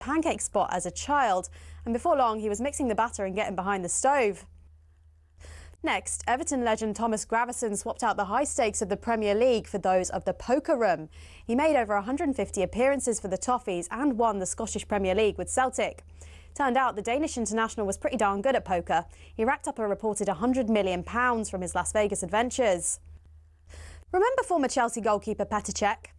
pancake spot as a child, and before long he was mixing the batter and getting behind the stove. Next, Everton legend Thomas Gravesen swapped out the high stakes of the Premier League for those of the poker room. He made over 150 appearances for the Toffees and won the Scottish Premier League with Celtic. Turned out the Danish international was pretty darn good at poker. He racked up a reported £100 million from his Las Vegas adventures. Remember former Chelsea goalkeeper Petr Cech?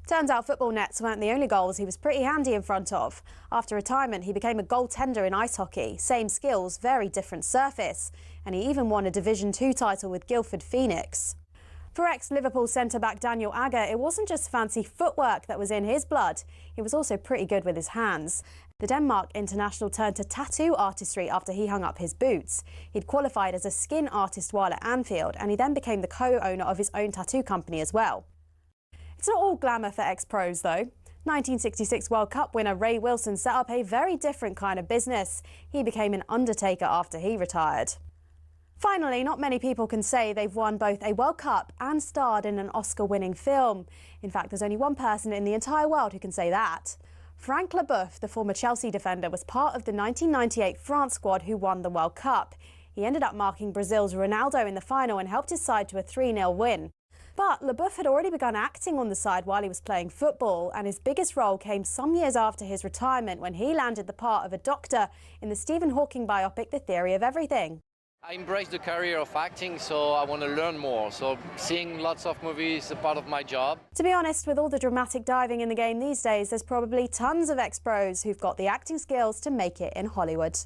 Turns out football nets weren't the only goals he was pretty handy in front of. After retirement, he became a goaltender in ice hockey. Same skills, very different surface. And he even won a Division 2 title with Guildford Phoenix. For ex-Liverpool centre-back Daniel Agger, it wasn't just fancy footwork that was in his blood. He was also pretty good with his hands. The Denmark international turned to tattoo artistry after he hung up his boots. He'd qualified as a skin artist while at Anfield, and he then became the co-owner of his own tattoo company as well. It's not all glamour for ex-pros, though. 1966 World Cup winner Ray Wilson set up a very different kind of business. He became an undertaker after he retired. Finally, not many people can say they've won both a World Cup and starred in an Oscar-winning film. In fact, there's only one person in the entire world who can say that. Frank Leboeuf, the former Chelsea defender, was part of the 1998 France squad who won the World Cup. He ended up marking Brazil's Ronaldo in the final and helped his side to a 3-0 win. But Leboeuf had already begun acting on the side while he was playing football, and his biggest role came some years after his retirement when he landed the part of a doctor in the Stephen Hawking biopic The Theory of Everything. I embrace the career of acting, so I want to learn more. So seeing lots of movies is a part of my job. To be honest, with all the dramatic diving in the game these days, there's probably tons of ex-pros who've got the acting skills to make it in Hollywood.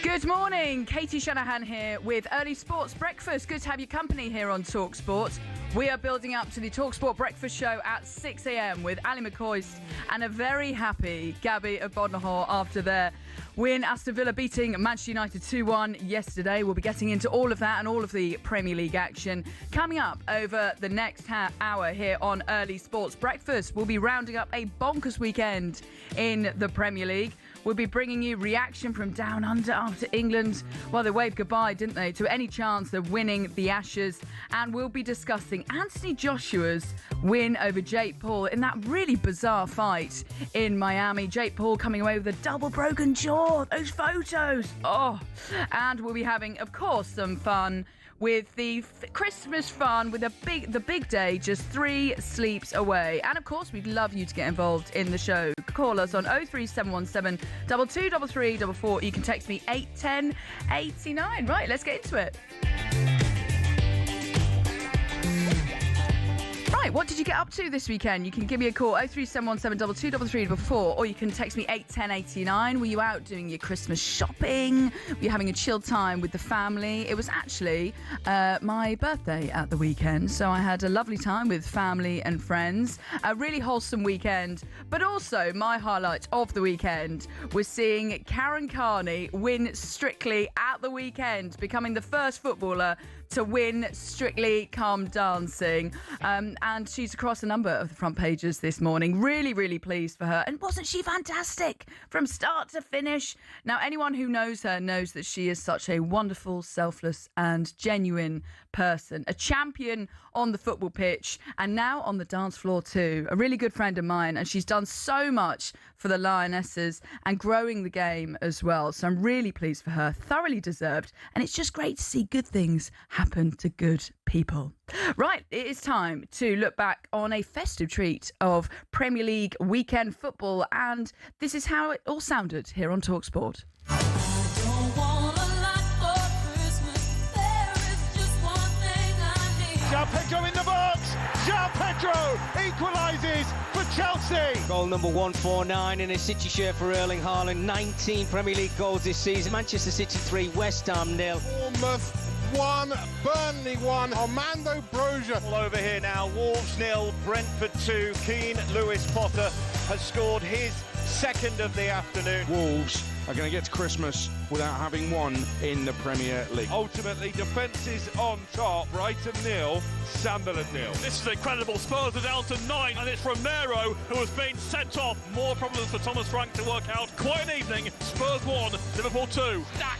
Good morning, Katie Shanahan here with Early Sports Breakfast. Good to have your company here on TalkSport. We are building up to the TalkSport Breakfast Show at 6 a.m. with Ali McCoist and a very happy Gabby Abodnahor after their win. Aston Villa beating Manchester United 2-1 yesterday. We'll be getting into all of that and all of the Premier League action coming up over the next hour here on Early Sports Breakfast. We'll be rounding up a bonkers weekend in the Premier League. We'll be bringing you reaction from down under after England. Well, they waved goodbye, didn't they, to any chance of winning the Ashes. And we'll be discussing Anthony Joshua's win over Jake Paul in that really bizarre fight in Miami. Jake Paul coming away with a double broken jaw. Those photos. Oh, and we'll be having, of course, some fun with the Christmas fun with the big day just 3 sleeps away. And of course, we'd love you to get involved in the show. Call us on 03717 223344. You can text me 81089. Right, let's get into it. Right, what did you get up to this weekend? You can give me a call 03717 223344, or you can text me 81089. Were you out doing your Christmas shopping? Were you having a chill time with the family? It was actually my birthday at the weekend, so I had a lovely time with family and friends. A really wholesome weekend, but also my highlight of the weekend was seeing Karen Carney win Strictly at the weekend, becoming the first footballer to win Strictly Come Dancing. And she's across a number of the front pages this morning. Really, really pleased for her. And wasn't she fantastic from start to finish? Now, anyone who knows her knows that she is such a wonderful, selfless and genuine person. A champion on the football pitch and now on the dance floor too. A really good friend of mine, and she's done so much for the Lionesses and growing the game as well. So I'm really pleased for her. Thoroughly deserved. And it's just great to see good things happen to good people. Right, it is time to look back on a festive treat of Premier League weekend football, and this is how it all sounded here on TalkSport. João Pedro in the box. João Castro equalises for Chelsea. Goal number 149 in a City shirt for Erling Haaland. 19 Premier League goals this season. Manchester City 3, West Ham 0. Bournemouth 1, Burnley 1. Armando Broja. All over here now. Wolves 0, Brentford 2. Keane Lewis Potter has scored his second of the afternoon. Wolves are going to get to Christmas without having won in the Premier League. Ultimately, defence is on top. Brighton 0, Sunderland 0. This is incredible. Spurs are down to 9, and it's Romero who has been sent off. More problems for Thomas Frank to work out. Quite an evening. Spurs 1, Liverpool 2. Stack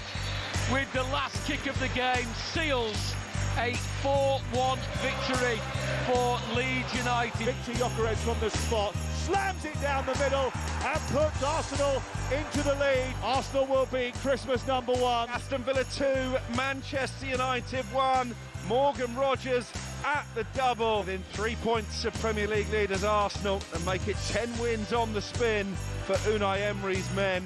with the last kick of the game seals a 4-1 victory for Leeds United. Victor Gyökeres from the spot slams it down the middle and puts Arsenal into the lead. Arsenal will be Christmas number 1. Aston Villa 2, Manchester United 1. Morgan Rogers at the double. Within 3 points of Premier League leaders Arsenal, and make it 10 wins on the spin for Unai Emery's men.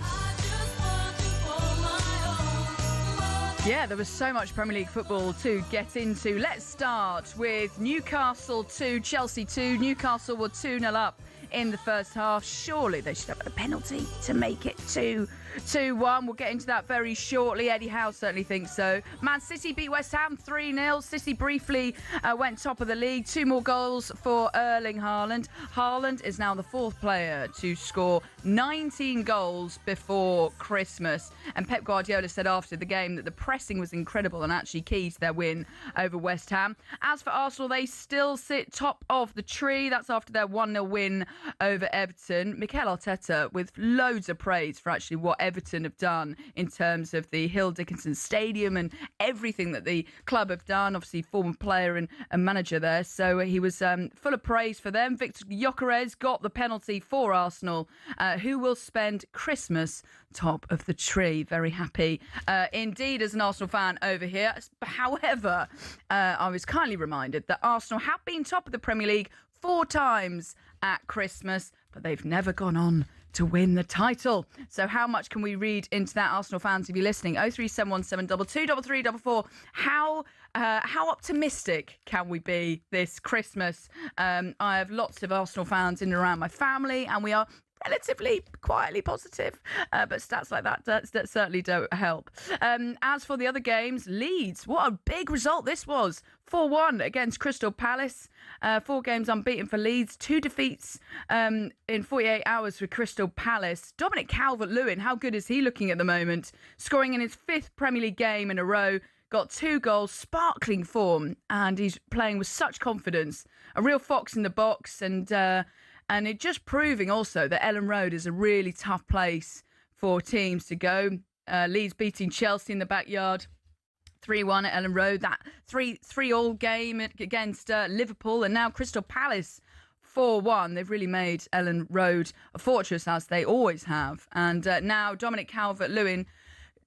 Yeah, there was so much Premier League football to get into. Let's start with Newcastle 2, Chelsea 2. Newcastle were 2-0 up in the first half. Surely they should have a penalty to make it 2-1. We'll get into that very shortly. Eddie Howe certainly thinks so. Man City beat West Ham 3-0. City briefly went top of the league. 2 more goals for Erling Haaland. Haaland is now the 4th player to score 19 goals before Christmas. And Pep Guardiola said after the game that the pressing was incredible and actually key to their win over West Ham. As for Arsenal, they still sit top of the tree. That's after their 1-0 win over Everton. Mikel Arteta with loads of praise for actually what Everton have done in terms of the Hill Dickinson Stadium and everything that the club have done. Obviously, former player and manager there. So he was full of praise for them. Victor Gyökeres got the penalty for Arsenal, who will spend Christmas top of the tree. Very happy indeed as an Arsenal fan over here. However, I was kindly reminded that Arsenal have been top of the Premier League 4 times at Christmas, but they've never gone on to win the title. So how much can we read into that, Arsenal fans, if you're listening? 03717 223344. How optimistic can we be this Christmas? I have lots of Arsenal fans in and around my family, and we are relatively quietly positive, but stats like that certainly don't help. As for the other games, Leeds, what a big result this was. 4-1 against Crystal Palace. 4 games unbeaten for Leeds. 2 defeats in 48 hours for Crystal Palace. Dominic Calvert-Lewin, how good is he looking at the moment? Scoring in his 5th Premier League game in a row. Got 2 goals, sparkling form, and he's playing with such confidence. A real fox in the box, and it just proving also that Ellen Road is a really tough place for teams to go. Leeds beating Chelsea in the backyard 3-1 at Ellen Road. That 3-3 game against Liverpool, and now Crystal Palace 4-1. They've really made Ellen Road a fortress, as they always have. And now Dominic Calvert-Lewin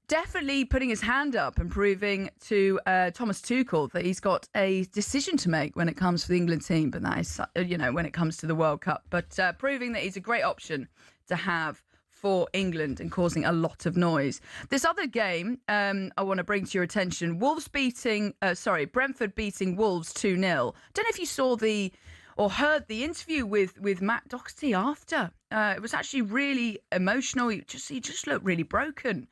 definitely putting his hand up and proving to Thomas Tuchel that he's got a decision to make when it comes to the England team, but that is, when it comes to the World Cup. But proving that he's a great option to have for England and causing a lot of noise. This other game I want to bring to your attention, Brentford beating Wolves 2-0. Don't know if you saw or heard the interview with Matt Doherty after. It was actually really emotional. He just looked really broken.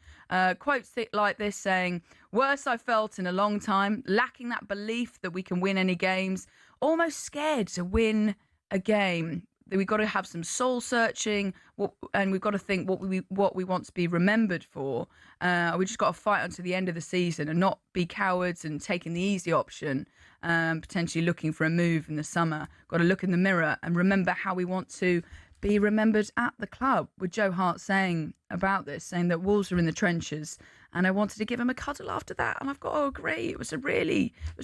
Quotes like this saying, "Worst I felt in a long time, lacking that belief that we can win any games, almost scared to win a game. We've got to have some soul searching, and we've got to think what we want to be remembered for. We just got to fight until the end of the season and not be cowards and taking the easy option, potentially looking for a move in the summer. Got to look in the mirror and remember how we want to be remembered at the club," with Joe Hart saying about this, saying that Wolves are in the trenches, and I wanted to give him a cuddle after that, and I've got to agree, it was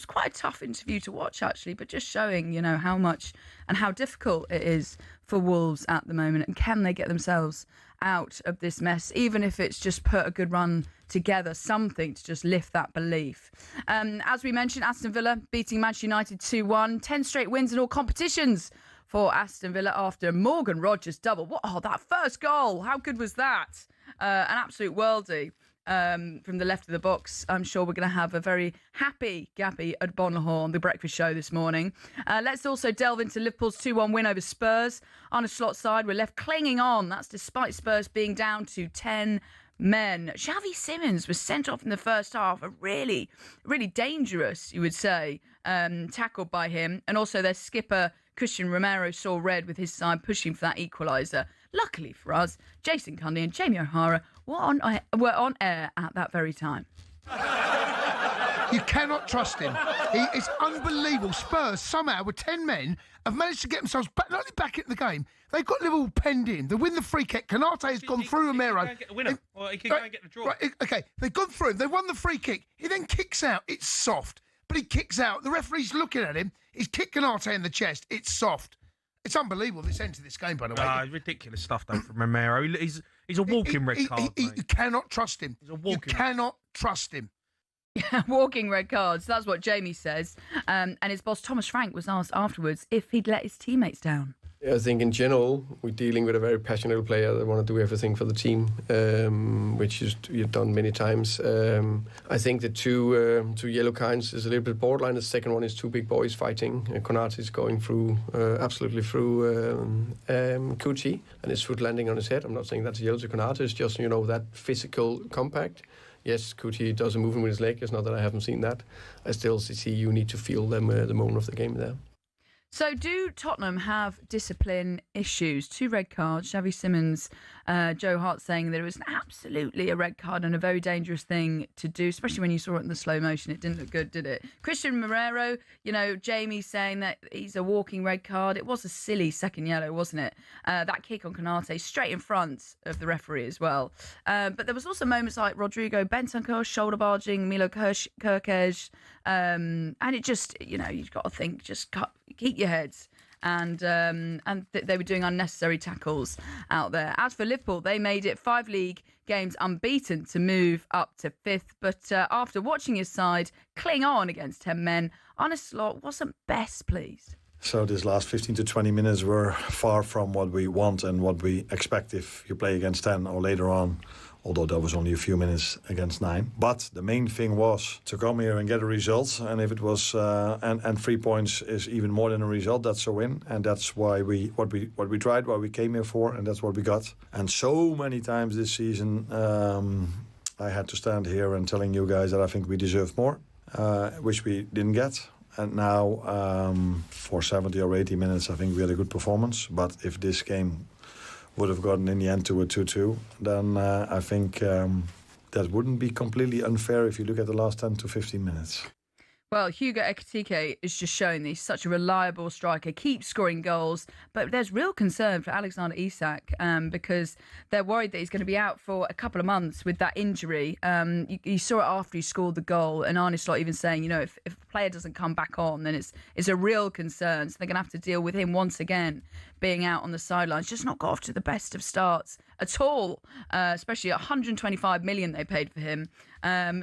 quite a tough interview to watch actually, but just showing how much and how difficult it is for Wolves at the moment, and can they get themselves out of this mess, even if it's just put a good run together, something to just lift that belief. As we mentioned, Aston Villa beating Manchester United 2-1, 10 straight wins in all competitions for Aston Villa after Morgan Rogers double. That first goal, how good was that? An absolute worldie. from the left of the box. I'm sure we're going to have a very happy Gappy at Bonlahor on the breakfast show this morning. Let's also delve into Liverpool's 2-1 win over Spurs. On a slot side, we're left clinging on. That's despite Spurs being down to 10 men. Xavi Simons was sent off in the first half. A really, really dangerous, you would say, tackled by him. And also their skipper, Christian Romero, saw red with his side pushing for that equaliser. Luckily for us, Jason Cundy and Jamie O'Hara were on air at that very time. You cannot trust him. It's unbelievable. Spurs, somehow, with 10 men, have managed to get themselves back, not only back into the game, they've got Liverpool penned in. They win the free kick. Canate has gone through Romero. He can't get the winner. Or he can go and get the draw. Right, okay, they've gone through him. They won the free kick. He then kicks out. It's soft. But he kicks out. The referee's looking at him. He's kicked Canate in the chest. It's soft. It's unbelievable, this end to this game, by the way. Ridiculous stuff, though, from Romero. He's a walking red card. You cannot trust him. You cannot trust him. Yeah, walking red cards. That's what Jamie says. And his boss, Thomas Frank, was asked afterwards if he'd let his teammates down. I think in general, we're dealing with a very passionate player that want to do everything for the team, which you've done many times. I think the two yellow cards is a little bit borderline. The second one is two big boys fighting. Konate is going through, absolutely through Kuti, and his foot landing on his head. I'm not saying that's a yellow to Konate. It's just, that physical compact. Yes, Kuti does a movement with his leg. It's not that I haven't seen that. I still see you need to feel them the moment of the game there. So do Tottenham have discipline issues? 2 red cards. Xavi Simons, Joe Hart saying that it was absolutely a red card and a very dangerous thing to do, especially when you saw it in the slow motion. It didn't look good, did it? Christian Morero, Jamie saying that he's a walking red card. It was a silly second yellow, wasn't it? That kick on Konate straight in front of the referee as well. But there was also moments like Rodrigo Bentancur shoulder barging, Milo Kirkej, and it just, you've got to think, just keep your heads. And they were doing unnecessary tackles out there. As for Liverpool, they made it 5 league games unbeaten to move up to 5th. But after watching his side cling on against 10 men, Arne Slot wasn't best pleased. So these last 15 to 20 minutes were far from what we want and what we expect if you play against 10 or later on, although that was only a few minutes against 9. But the main thing was to come here and get a result. And if it was, and 3 points is even more than a result, that's a win. And that's why what we tried, what we came here for, and that's what we got. And so many times this season, I had to stand here and telling you guys that I think we deserved more, which we didn't get. And now, for 70 or 80 minutes, I think we had a good performance. But if this game would have gotten in the end to a 2-2, then I think that wouldn't be completely unfair if you look at the last 10 to 15 minutes. Well, Hugo Ekitike is just showing that he's such a reliable striker, keeps scoring goals, but there's real concern for Alexander Isak because they're worried that he's going to be out for a couple of months with that injury. You saw it after he scored the goal, and Arne Slot even saying, if the player doesn't come back on, then it's a real concern. So they're going to have to deal with him once again being out on the sidelines. Just not got off to the best of starts at all, especially 125 million they paid for him.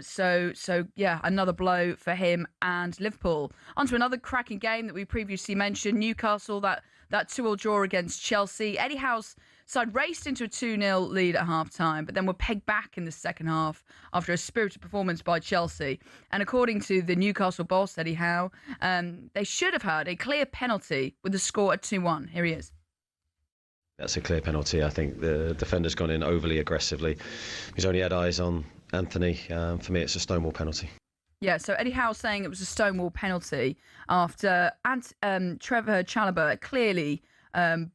So yeah, another blow for him and Liverpool. On to another cracking game that we previously mentioned, Newcastle, that 2-2 draw against Chelsea. Eddie Howe's side raced into a 2-0 lead at half-time, but then were pegged back in the second half after a spirited performance by Chelsea. And according to the Newcastle boss, Eddie Howe, they should have had a clear penalty with the score at 2-1. Here he is. That's a clear penalty. I think the defender's gone in overly aggressively. He's only had eyes on Anthony. For me, it's a Stonewall penalty. Yeah, so Eddie Howe saying it was a Stonewall penalty after Trevor Chalobah clearly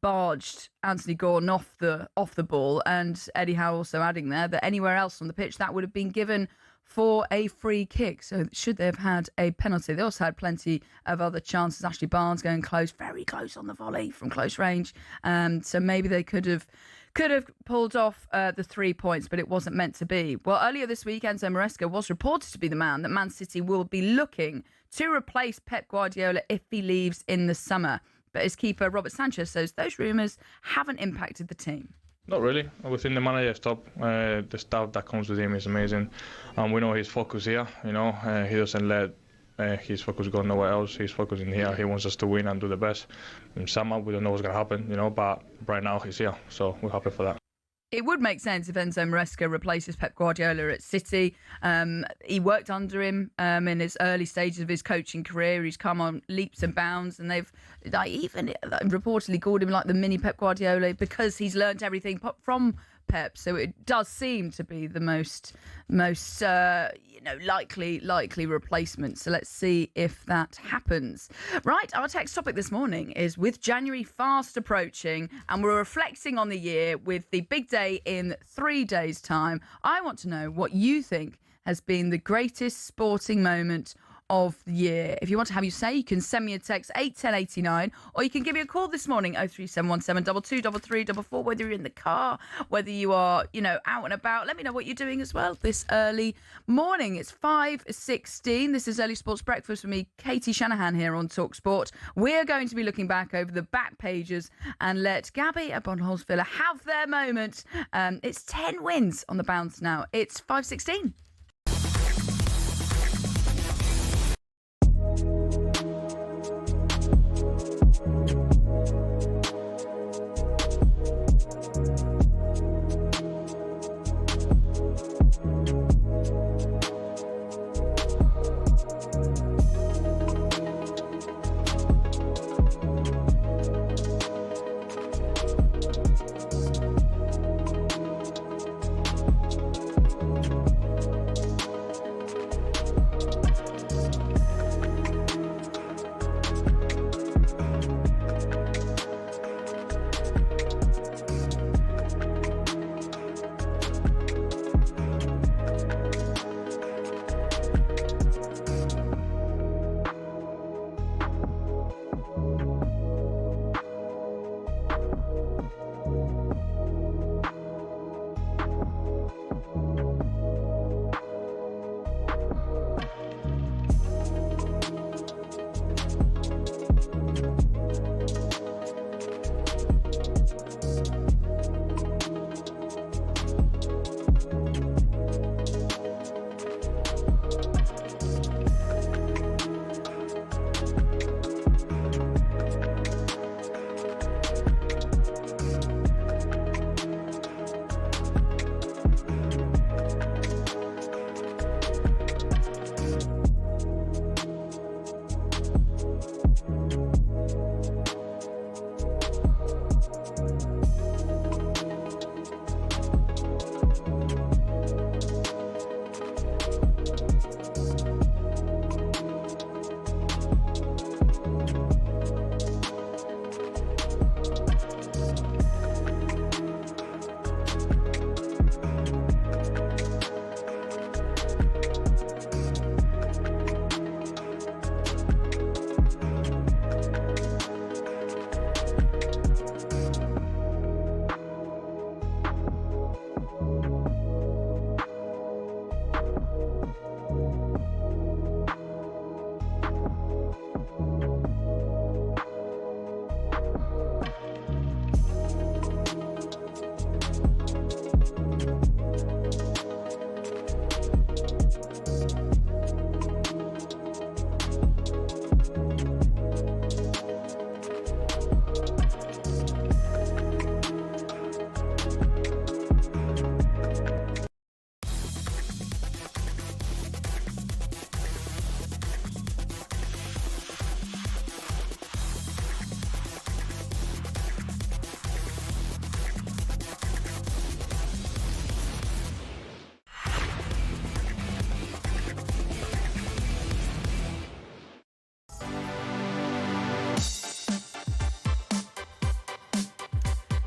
barged Anthony Gordon off the ball, and Eddie Howe also adding there that anywhere else on the pitch that would have been given for a free kick. So should they have had a penalty? They also had plenty of other chances. Ashley Barnes going close, very close on the volley from close range. So maybe they could have pulled off the 3 points, but it wasn't meant to be. Well, earlier this week, Enzo Maresca was reported to be the man that Man City will be looking to replace Pep Guardiola if he leaves in the summer. But his keeper, Robert Sanchez, says those rumours haven't impacted the team. Not really. Within the manager's top, the staff that comes with him is amazing. We know his focus here. He doesn't let his focus go nowhere else. He's focusing here. He wants us to win and do the best. In summer, we don't know what's going to happen, but right now he's here, so we're happy for that. It would make sense if Enzo Maresca replaces Pep Guardiola at City. He worked under him in his early stages of his coaching career. He's come on leaps and bounds, and they've even reportedly called him like the mini Pep Guardiola because he's learnt everything from Pep. So it does seem to be the most likely replacement. So let's see if that happens. Right, our text topic this morning is with January fast approaching and we're reflecting on the year with the big day in 3 days' time. I want to know what you think has been the greatest sporting moment of the year. If you want to have your say, you can send me a text 81089 or you can give me a call this morning 03717 223344, whether you're in the car, whether you are out and about. Let me know what you're doing as well this early morning. It's 5:16. This is Early Sports Breakfast with me, Katie Shanahan, here on TalkSport. We're going to be looking back over the back pages and let Gabby at Bondholz Villa have their moment. It's 10 wins on the bounce now. It's 5:16.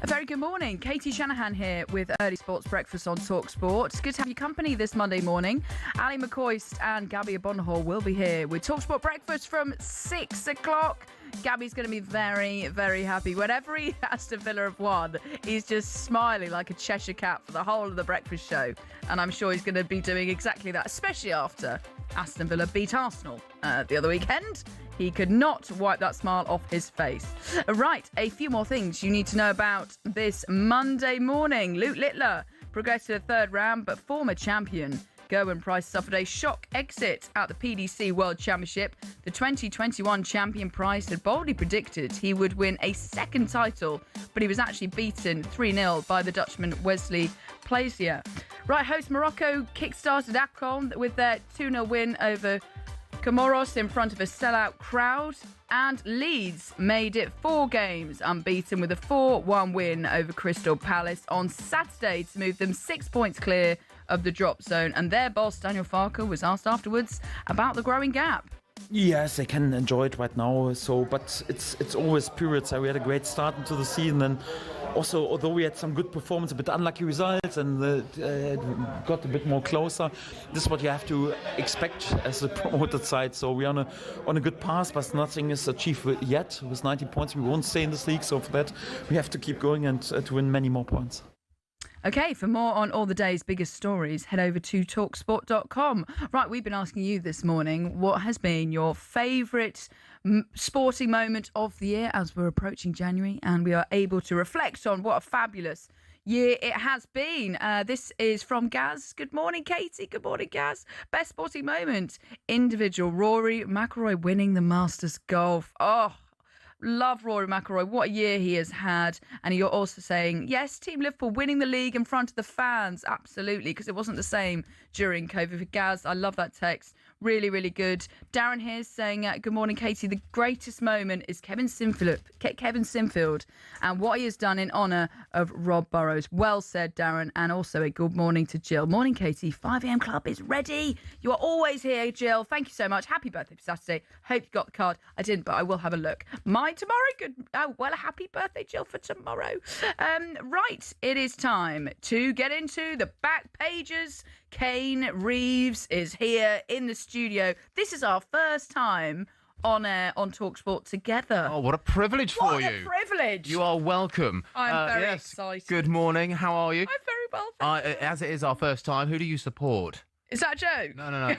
Very good morning. Katie Shanahan here with Early Sports Breakfast on TalkSport. It's good to have your company this Monday morning. Ali McCoist and Gabby Abonhall will be here with TalkSport Breakfast from 6 o'clock. Gabby's going to be very, very happy. Whenever Aston Villa have won, he's just smiling like a Cheshire cat for the whole of the breakfast show. And I'm sure he's going to be doing exactly that, especially after Aston Villa beat Arsenal the other weekend. He could not wipe that smile off his face. Right, a few more things you need to know about this Monday morning. Luke Littler progressed to the third round, but former champion go, and Price suffered a shock exit at the PDC World Championship. The 2021 champion Price had boldly predicted he would win a second title, but he was actually beaten 3-0 by the Dutchman Wesley Plaisier. Right, host Morocco kick-started AFCON with their 2-0 win over Comoros in front of a sellout crowd, and Leeds made it 4 games unbeaten with a 4-1 win over Crystal Palace on Saturday to move them 6 points clear of the drop zone. And their boss, Daniel Farker, was asked afterwards about the growing gap. Yes, they can enjoy it right now. But it's always periods. We had a great start into the season, and also, although we had some good performance, a bit unlucky results, and got a bit more closer. This is what you have to expect as a promoted side. So we're on a good path, but nothing is achieved yet. With 19 points, we won't stay in this league. So for that, we have to keep going and to win many more points. Okay, for more on all the day's biggest stories, head over to TalkSport.com. Right, we've been asking you this morning, what has been your favourite sporting moment of the year as we're approaching January, and we are able to reflect on what a fabulous year it has been. This is from Gaz. Good morning, Katie. Good morning, Gaz. Best sporting moment, individual, Rory McIlroy winning the Masters Golf. Oh, love Rory McIlroy. What a year he has had. And you're also saying, yes, Team Liverpool winning the league in front of the fans. Absolutely, because it wasn't the same during COVID. Gaz, I love that text. Really, really good. Darren here's saying, good morning, Katie. The greatest moment is Kevin Sinfield and what he has done in honour of Rob Burrows. Well said, Darren. And also a good morning to Jill. Morning, Katie. 5am Club is ready. You are always here, Jill. Thank you so much. Happy birthday for Saturday. Hope you got the card. I didn't, but I will have a look. Mine tomorrow. Good. Oh, well, a happy birthday, Jill, for tomorrow. Right. It is time to get into the back pages. Kane Reeves is here in the studio. This is our first time on air on TalkSport together. Oh, what a privilege for you. What a privilege. You are welcome. I'm very excited. Good morning. How are you? I'm very well, thank you. As it is our first time, who do you support? Is that a joke? No, I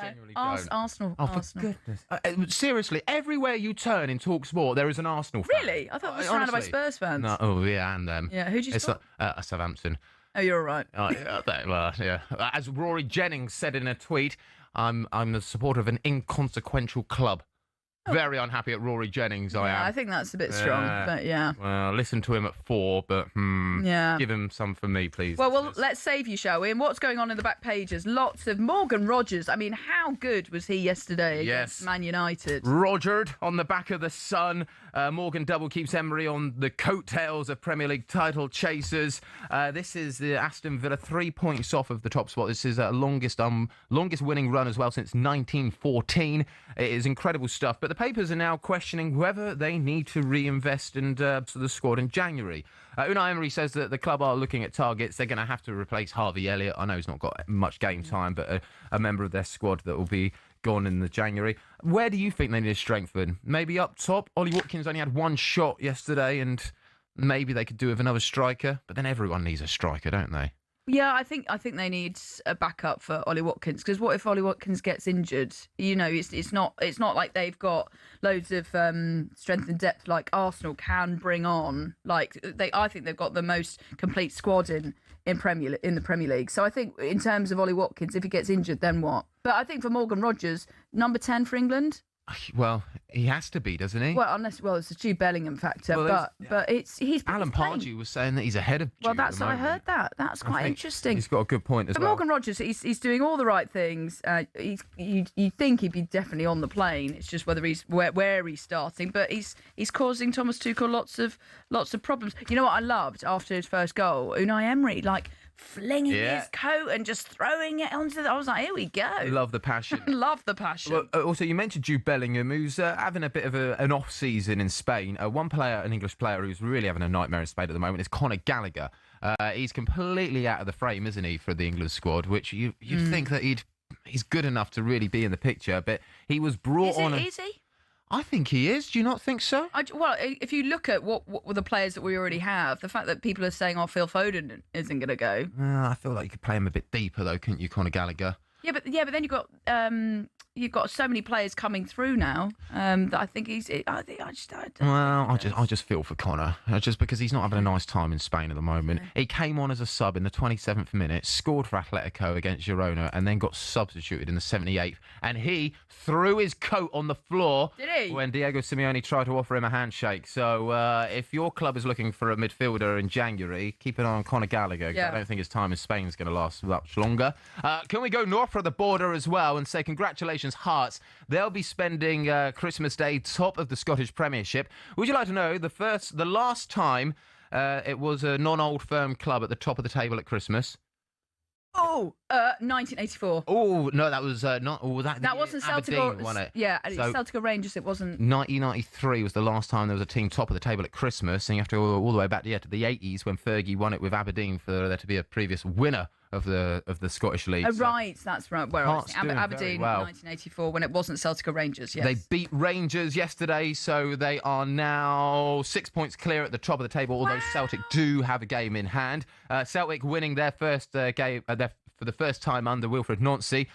genuinely don't. Arsenal. Oh, for goodness. Seriously, everywhere you turn in TalkSport, there is an Arsenal fan. Really? I thought it was surrounded by Spurs fans. No, oh, yeah, and them. Yeah, who do you support? Southampton. Oh, you're all right. Well, yeah. As Rory Jennings said in a tweet, I'm the supporter of an inconsequential club. Very unhappy at Rory Jennings, I am. I think that's a bit strong, but yeah. Well, listen to him at 4, but yeah. Give him some for me, please. Well, let's save you, shall we? And what's going on in the back pages? Lots of Morgan Rogers. I mean, how good was he yesterday against Man United? Rogered on the back of the Sun. Morgan double keeps Emery on the coattails of Premier League title chasers. This is the Aston Villa 3 points off of the top spot. This is longest winning run as well since 1914. It is incredible stuff. But the papers are now questioning whether they need to reinvest in the squad in January. Unai Emery says that the club are looking at targets. They're going to have to replace Harvey Elliott. I know he's not got much game time, but a member of their squad that will be gone in the January. Where do you think they need to strengthen? Maybe up top? Ollie Watkins only had one shot yesterday, and maybe they could do with another striker. But then everyone needs a striker, don't they? Yeah, I think they need a backup for Ollie Watkins, because what if Ollie Watkins gets injured? You know, it's not like they've got loads of strength and depth like Arsenal can bring on. I think they've got the most complete squad in the Premier League. So I think in terms of Ollie Watkins, if he gets injured, then what? But I think for Morgan Rogers, number 10 for England. Well, he has to be, doesn't he? Well, it's a Jude Bellingham factor, but he's Alan Pardew was saying that he's ahead of Jude. Well, I heard that. That's quite interesting. He's got a good point as well. Morgan Rogers, he's doing all the right things. You think he'd be definitely on the plane. It's just whether he's where he's starting. But he's causing Thomas Tuchel lots of problems. You know what I loved after his first goal? Unai Emery, flinging his coat and just throwing it onto I was like, here we go. Love the passion. Love the passion. Well, also, you mentioned Jude Bellingham, who's having a bit of an off-season in Spain. An English player who's really having a nightmare in Spain at the moment is Conor Gallagher. He's completely out of the frame, isn't he, for the England squad, which you'd think that he's good enough to really be in the picture, but he was brought on... Is he? I think he is. Do you not think so? Well, if you look at what the players that we already have, the fact that people are saying, Phil Foden isn't going to go. I feel like you could play him a bit deeper, though, couldn't you, Conor Gallagher? Yeah, but then you've got you've got so many players coming through now that I think I just feel for Connor, just because he's not having a nice time in Spain at the moment. He came on as a sub in the 27th minute, scored for Atletico against Girona, and then got substituted in the 78th. And he threw his coat on the floor when Diego Simeone tried to offer him a handshake. So if your club is looking for a midfielder in January, keep an eye on Conor Gallagher. I don't think his time in Spain is going to last much longer. Can we go north of the border as well and say congratulations, Hearts? They'll be spending Christmas Day top of the Scottish Premiership. Would you like to know the last time it was a non-Old Firm club at the top of the table at Christmas? 1984. Oh no, that was not. That wasn't Celtic. Won it. Yeah, so, Celtic or Rangers. It wasn't. 1993 was the last time there was a team top of the table at Christmas, and you have to go all the way back to the 80s when Fergie won it with Aberdeen for there to be a previous winner of the Scottish League. Oh, right, that's right. Where I was well. Aberdeen, 1984, when it wasn't Celtic or Rangers. Yes. They beat Rangers yesterday, so they are now 6 points clear at the top of the table. Although Celtic do have a game in hand. Celtic winning their first game for the first time under Wilfred Nancy.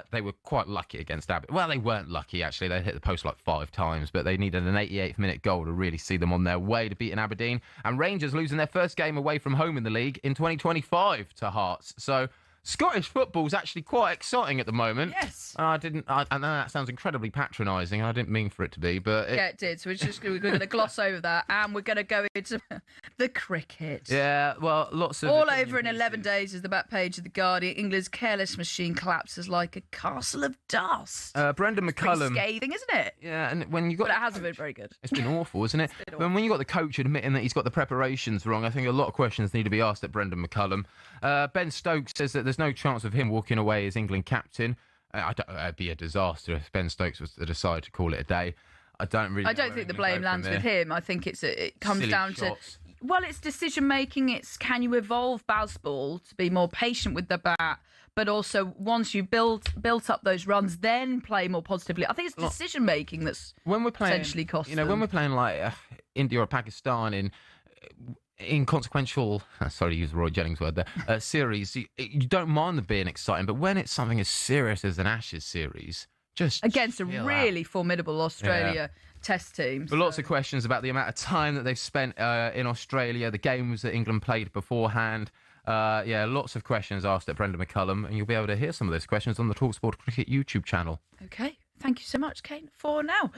They were quite lucky against Aberdeen. Well, they weren't lucky, actually. They hit the post like 5 times, but they needed an 88th minute goal to really see them on their way to beating Aberdeen. And Rangers losing their first game away from home in the league in 2025 to Hearts. So Scottish football's actually quite exciting at the moment. Yes. I know that sounds incredibly patronising. I didn't mean for it to be, but... Yeah, it did. So we're going to gloss over that, and we're going to go into the cricket. Yeah, well, lots of... All over in 11 days is the back page of The Guardian. England's careless machine collapses like a castle of dust. Brendan McCullum... Pretty scathing, isn't it? Yeah, and when you got... But it hasn't been very good. It's been awful, isn't it? When you got the coach admitting that he's got the preparations wrong, I think a lot of questions need to be asked at Brendan McCullum. Ben Stokes says that there's no chance of him walking away as England captain. It'd be a disaster if Ben Stokes was to decide to call it a day. I don't think the blame lands with him. I think it comes Silly down shots. to... Well, it's decision making. It's can you evolve baseball to be more patient with the bat, but also once you built up those runs, then play more positively. I think it's decision making that's essentially cost them. When we're playing like India or Pakistan in inconsequential, sorry to use Roy Jennings' word there, series, you don't mind them being exciting, but when it's something as serious as an Ashes series, just against a really formidable Australia test team. But lots of questions about the amount of time that they've spent in Australia, the games that England played beforehand. Lots of questions asked at Brendan McCullum, and you'll be able to hear some of those questions on the TalkSport Cricket YouTube channel. Okay. Thank you so much, Kate, for now.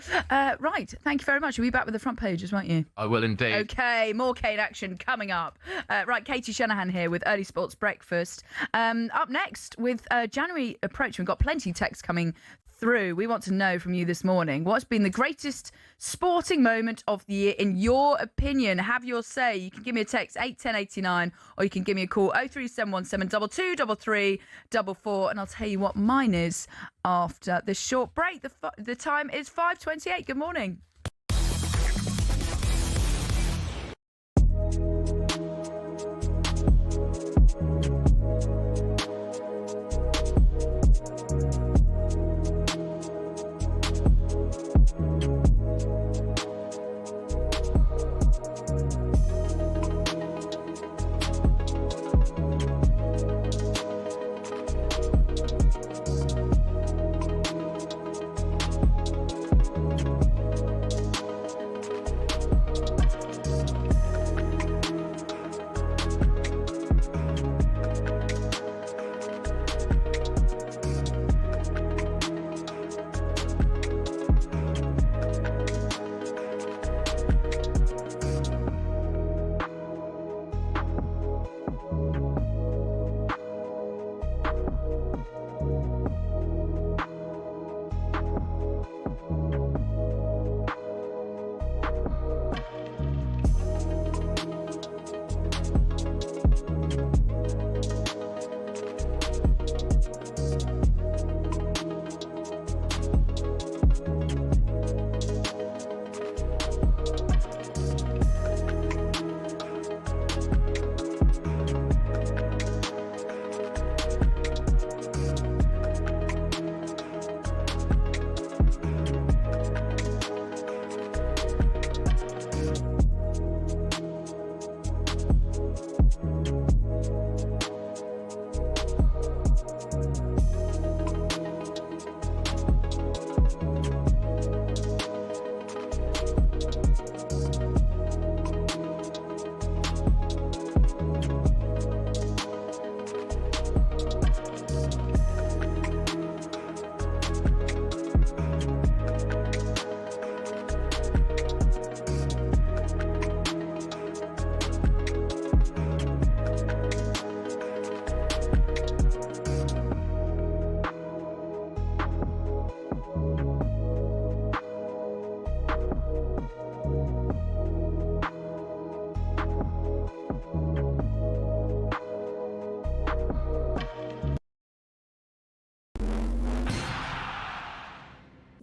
Right, thank you very much. You'll be back with the front pages, won't you? I will indeed. Okay, more Kate action coming up. Right, Katie Shanahan here with Early Sports Breakfast. Up next, with January approaching, we've got plenty of texts coming through. We want to know from you this morning, what's been the greatest sporting moment of the year in your opinion? Have your say. You can give me a text 81089, or you can give me a call 03717 2233 44, and I'll tell you what mine is after this short break. The time is 5:28. Good morning.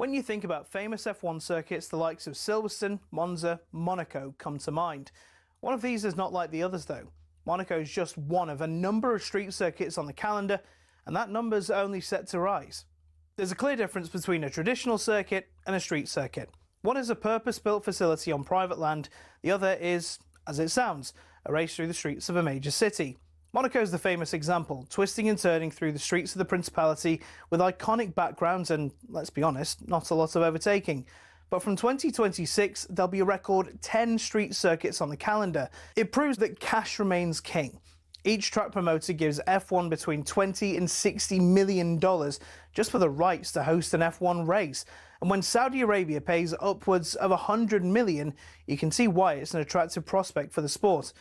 When you think about famous F1 circuits, the likes of Silverstone, Monza, Monaco come to mind. One of these is not like the others though. Monaco is just one of a number of street circuits on the calendar, and that number's only set to rise. There's a clear difference between a traditional circuit and a street circuit. One is a purpose-built facility on private land, the other is, as it sounds, a race through the streets of a major city. Monaco's the famous example, twisting and turning through the streets of the Principality with iconic backgrounds and, let's be honest, not a lot of overtaking. But from 2026, there'll be a record 10 street circuits on the calendar. It proves that cash remains king. Each track promoter gives F1 between $20 and $60 million just for the rights to host an F1 race. And when Saudi Arabia pays upwards of $100 million, you can see why it's an attractive prospect for the sport.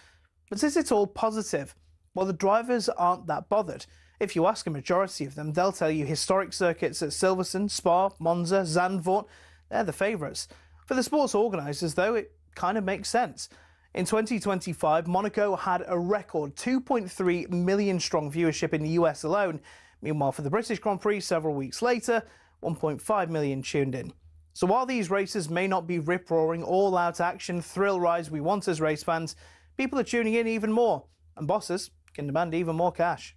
But is it all positive? Well, the drivers aren't that bothered. If you ask a majority of them, they'll tell you historic circuits at Silverstone, Spa, Monza, Zandvoort, they're the favourites. For the sports organisers, though, it kind of makes sense. In 2025, Monaco had a record 2.3 million strong viewership in the US alone. Meanwhile, for the British Grand Prix several weeks later, 1.5 million tuned in. So while these races may not be rip-roaring, all-out action, thrill rides we want as race fans, people are tuning in even more, and bosses can demand even more cash.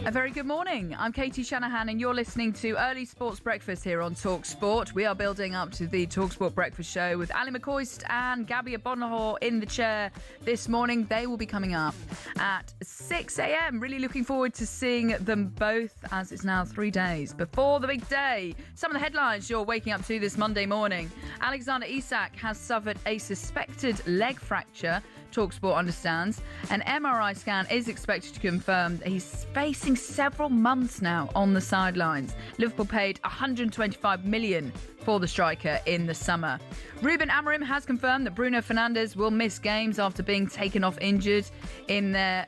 A very good morning. I'm Katie Shanahan and you're listening to Early Sports Breakfast here on TalkSport. We are building up to the TalkSport Breakfast Show with Ali McCoist and Gabby Abonahor in the chair this morning. They will be coming up at 6 a.m. Really looking forward to seeing them both, as it's now 3 days before the big day. Some of the headlines you're waking up to this Monday morning. Alexander Isak has suffered a suspected leg fracture. TalkSport understands. An MRI scan is expected to confirm that he's facing several months now on the sidelines. Liverpool paid $125 million for the striker in the summer. Ruben Amorim has confirmed that Bruno Fernandes will miss games after being taken off injured in their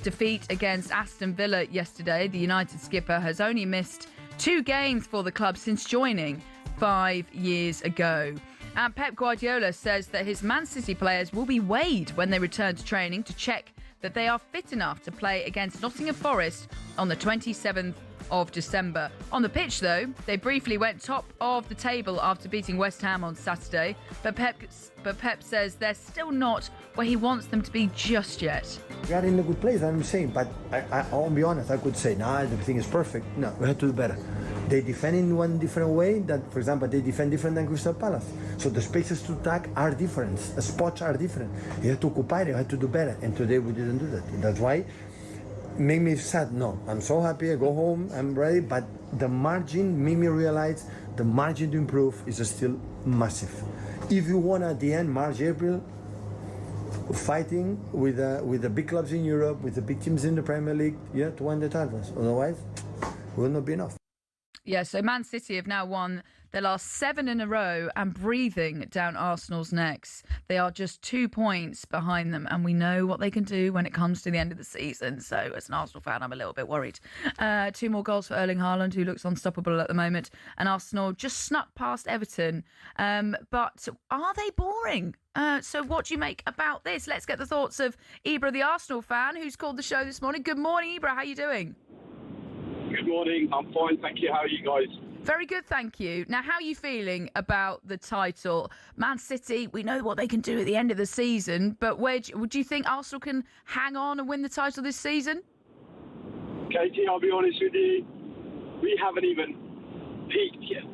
defeat against Aston Villa yesterday. The United skipper has only missed 2 games for the club since joining 5 years ago. And Pep Guardiola says that his Man City players will be weighed when they return to training to check that they are fit enough to play against Nottingham Forest on the 27th of December. On the pitch, though, they briefly went top of the table after beating West Ham on Saturday, but Pep says they're still not where he wants them to be just yet. We are in a good place, I'm saying, but I'll be honest, I could say, everything is perfect. No, we have to do better. They defend in one different way, that, for example, they defend different than Crystal Palace. So the spaces to attack are different, the spots are different. You have to occupy, you have to do better, and today we didn't do that. That's why it made me sad. No, I'm so happy, I go home, I'm ready, but the margin made me realize the margin to improve is still massive. If you want at the end, March, April, fighting with the big clubs in Europe, with the big teams in the Premier League, you have to win the titles. Otherwise, it will not be enough. Yeah, so Man City have now won their last 7 in a row and breathing down Arsenal's necks. They are just 2 points behind them, and we know what they can do when it comes to the end of the season. So as an Arsenal fan, I'm a little bit worried. 2 more goals for Erling Haaland, who looks unstoppable at the moment. And Arsenal just snuck past Everton. But are they boring? So what do you make about this? Let's get the thoughts of Ibra, the Arsenal fan, who's called the show this morning. Good morning, Ibra. How are you doing? Good morning. I'm fine, thank you. How are you guys? Very good, thank you. Now, how are you feeling about the title? Man City, we know what they can do at the end of the season, but would you think Arsenal can hang on and win the title this season? Katie, I'll be honest with you, we haven't even peaked yet.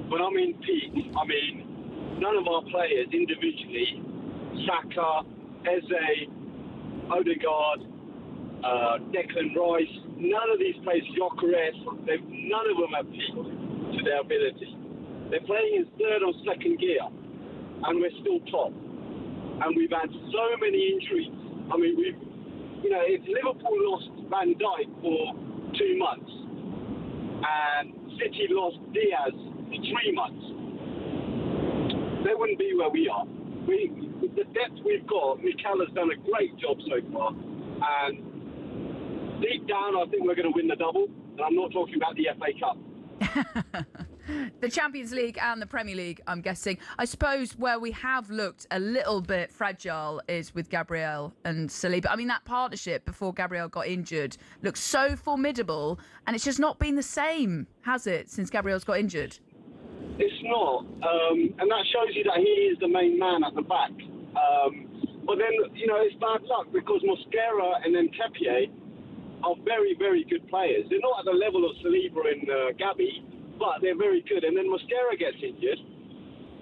When I mean peak, I mean none of our players individually, Saka, Eze, Odegaard, Declan Rice, none of these players, Gyökeres, none of them have peaked to their ability. They're playing in third or second gear, and we're still top. And we've had so many injuries. I mean, if Liverpool lost Van Dijk for 2 months, and City lost Diaz for 3 months, they wouldn't be where we are. With the depth we've got, Mikel has done a great job so far, and deep down, I think we're going to win the double, and I'm not talking about the FA Cup. The Champions League and the Premier League, I'm guessing. I suppose where we have looked a little bit fragile is with Gabriel and Saliba. I mean, that partnership before Gabriel got injured looked so formidable, and it's just not been the same, has it, since Gabriel's got injured? It's not, and that shows you that he is the main man at the back. But then, it's bad luck because Mosquera and then Kepier are very, very good players. They're not at the level of Saliba and Gabby, but they're very good. And then Mosquera gets injured.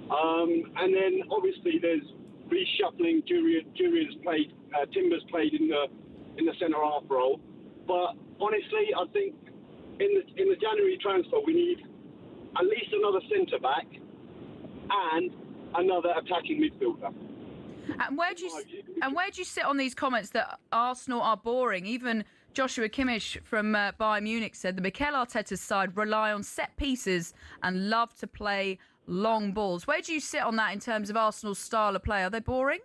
And then, obviously, there's reshuffling. Jurian's played, Timber's played in the centre-half role. But, honestly, I think in the January transfer, we need at least another centre-back and another attacking midfielder. And where do you sit on these comments that Arsenal are boring? Even Joshua Kimmich from Bayern Munich said the Mikel Arteta's side rely on set pieces and love to play long balls. Where do you sit on that in terms of Arsenal's style of play? Are they boring?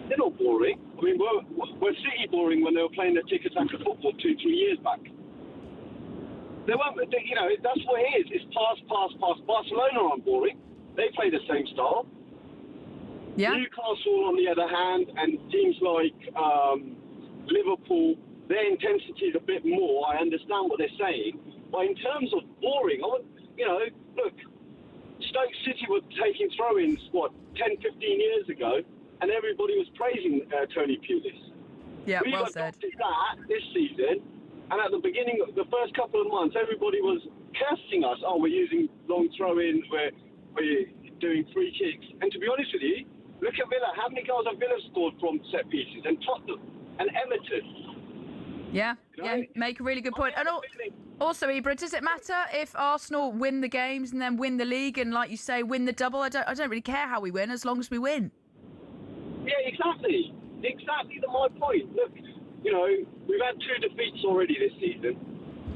They're not boring. I mean, were City boring when they were playing the tiki-taka football 2-3 years back? They weren't. That's what it is. It's pass, pass, pass. Barcelona aren't boring. They play the same style. Yeah. Newcastle, on the other hand, and teams like Liverpool, their intensity is a bit more. I understand what they're saying. But in terms of boring, look, Stoke City were taking throw-ins, 10, 15 years ago, and everybody was praising Tony Pulis. Yeah, We've well said. adopted that this season, and at the beginning, the first couple of months, everybody was cursing us. Oh, we're using long throw-ins, we're doing free kicks. And to be honest with you, look at Villa. How many goals have Villa scored from set pieces? And Tottenham and Everton. Yeah, make a really good point. And also, Ibra, does it matter if Arsenal win the games and then win the league and, like you say, win the double? I don't really care how we win as long as we win. Yeah, exactly. Exactly my point. Look, we've had 2 defeats already this season.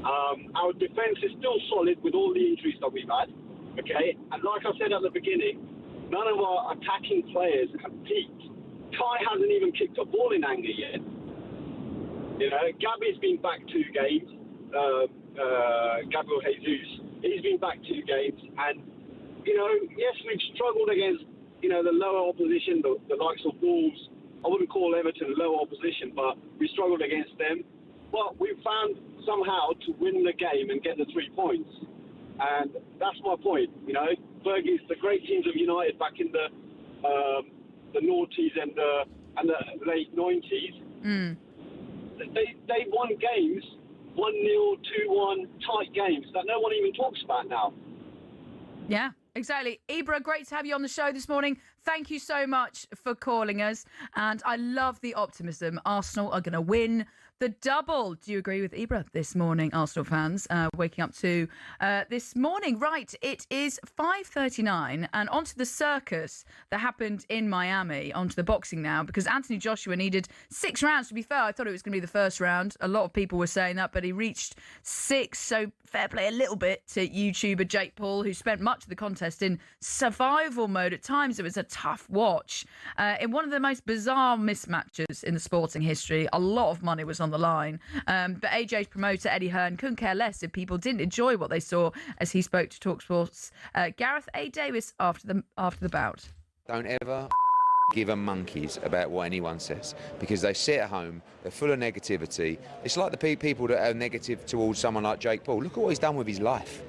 Our defence is still solid with all the injuries that we've had. Okay, and like I said at the beginning, none of our attacking players have peaked. Kai hasn't even kicked a ball in anger yet. Gabby's been back 2 games. Gabriel Jesus, he's been back 2 games. And, yes, we've struggled against, the lower opposition, the likes of Wolves. I wouldn't call Everton low opposition, but we struggled against them. But we found somehow to win the game and get the 3 points. And that's my point, Fergie's, the great teams of United back in the noughties and the late 90s. Mm. They won games, 1-0, 2-1, tight games that no one even talks about now. Yeah, exactly. Ibra, great to have you on the show this morning. Thank you so much for calling us. And I love the optimism. Arsenal are going to win the double. Do you agree with Ibra this morning, Arsenal fans, waking up to this morning? Right, it is 5:39 and onto the circus that happened in Miami, onto the boxing now, because Anthony Joshua needed 6 rounds. To be fair, I thought it was going to be the first round. A lot of people were saying that, but he reached 6, so fair play a little bit to YouTuber Jake Paul, who spent much of the contest in survival mode. At times, it was a tough watch. In one of the most bizarre mismatches in the sporting history, a lot of money was on the line. But AJ's promoter, Eddie Hearn, couldn't care less if people didn't enjoy what they saw, as he spoke to TalkSport's Gareth A. Davis after the bout. Don't ever give a monkeys about what anyone says, because they sit at home, they're full of negativity. It's like the people that are negative towards someone like Jake Paul. Look at what he's done with his life.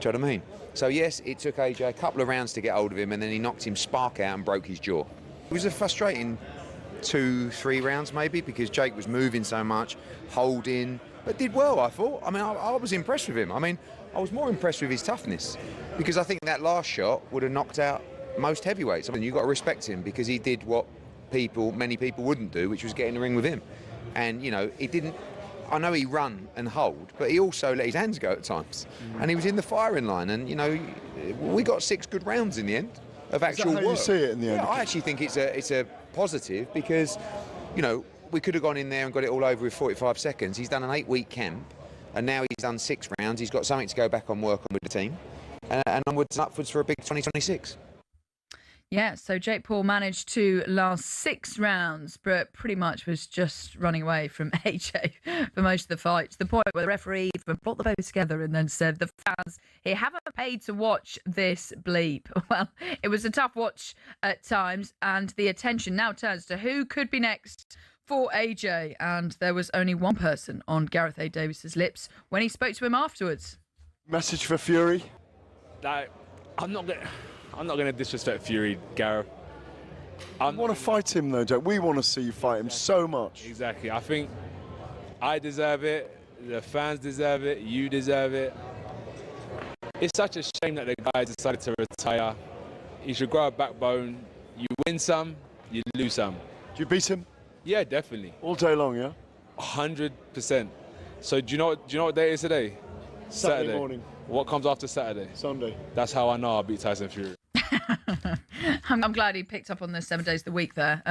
Do you know what I mean? So yes, it took AJ a couple of rounds to get hold of him, and then he knocked him spark out and broke his jaw. It was a frustrating 2-3 rounds maybe, because Jake was moving so much, holding, but did well, I thought. I mean, I was impressed with him. I mean, I was more impressed with his toughness, because I think that last shot would have knocked out most heavyweights. I mean, you've got to respect him, because he did what many people wouldn't do, which was get in the ring with him. And, you know, he didn't, I know he run and hold, but he also let his hands go at times. And he was in the firing line, and, you know, we got 6 good rounds in the end of actual Is that how work. you see it in the end? Yeah, I actually think it's a positive, because, you know, we could have gone in there and got it all over with 45 seconds. He's done an 8-week camp, and now he's done 6 rounds. He's got something to go back on work on with the team, and onwards and upwards for a big 2026. Yeah, so Jake Paul managed to last 6 rounds, but pretty much was just running away from AJ for most of the fight, to the point where the referee brought the both together and then said, the fans here haven't paid to watch this bleep. Well, it was a tough watch at times, and the attention now turns to who could be next for AJ, and there was only one person on Gareth A. Davis's lips when he spoke to him afterwards. Message for Fury? I'm not going to disrespect Fury, Gareth. I want to fight him though, Jack. We want to see you fight him so much. Exactly. I think I deserve it, the fans deserve it, you deserve it. It's such a shame that the guy decided to retire. He should grow a backbone. You win some, you lose some. Do you beat him? Yeah, definitely. All day long, yeah? 100%. So do you know what day it is today? Saturday morning. What comes after Saturday? Sunday. That's how I know I'll beat Tyson Fury. I'm glad he picked up on the 7 days of the week there.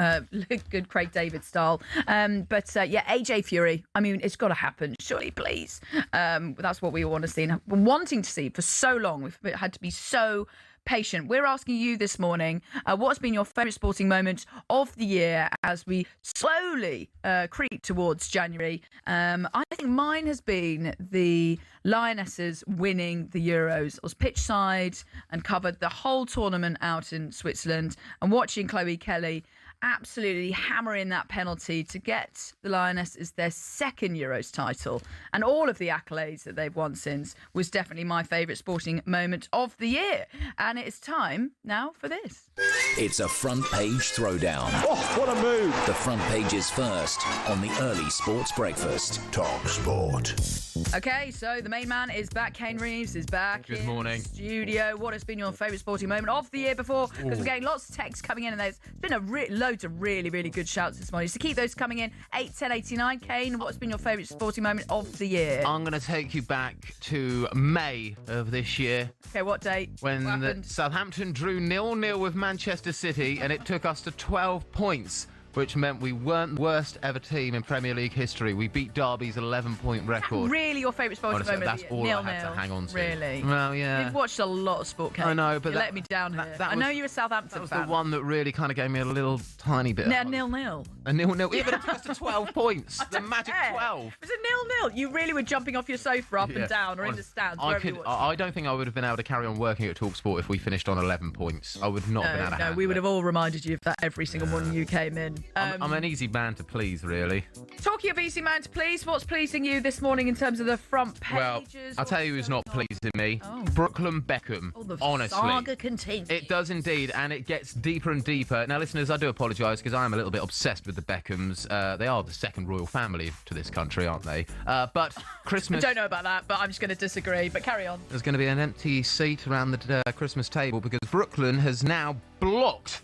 Good Craig David style. But AJ Fury, I mean, it's got to happen. Surely, please. That's what we want to see and have been wanting to see for so long. We've had to be so patient. We're asking you this morning, what's been your favourite sporting moment of the year as we slowly creep towards January? I think mine has been the Lionesses winning the Euros. I was pitch side and covered the whole tournament out in Switzerland, and watching Chloe Kelly absolutely hammering that penalty to get the Lionesses their 2nd Euros title, and all of the accolades that they've won since, was definitely my favourite sporting moment of the year. And it's time now for this. It's a front page throwdown. Oh, what a move! The front page is first on the early sports breakfast. TalkSport. Okay, so the main man is back. Kane Reeves is back. Good morning. Studio. What has been your favourite sporting moment of the year before? Because we're getting lots of texts coming in, and there's been loads of really, really good shouts this morning. So keep those coming in. 81089. Kane, what's been your favourite sporting moment of the year? I'm going to take you back to May of this year. Okay, what date? When Southampton drew 0-0 with Manchester City, and it took us to 12 points, which meant we weren't the worst ever team in Premier League history. We beat Derby's 11-point record. Really your favourite sporting moment? That's all I had to hang on to. Really? Well, yeah. You've watched a lot of sport, Kane. I know, but you let me down here. I know you're a Southampton fan. That was fan. the one that really kind of gave me a little tiny bit. 0-0. A 0-0. Yeah, but it took us to 12 points. The magic 12. It was a 0-0. You really were jumping off your sofa up and down, or in the stands. I don't think I would have been able to carry on working at TalkSport if we finished on 11 points. I would not have been able to handle we would have all reminded you of that every single morning you came in. I'm an easy man to please, really. Talking of easy man to please, what's pleasing you this morning in terms of the front pages? Well, I'll tell you who's not pleasing me. Brooklyn Beckham. Honestly. Saga continues. It does indeed, and it gets deeper and deeper. Now, listeners, I do apologise because I am a little bit obsessed with the Beckhams. They are the 2nd royal family to this country, aren't they? But Christmas... I don't know about that, but I'm just going to disagree. But carry on. There's going to be an empty seat around the Christmas table because Brooklyn has now blocked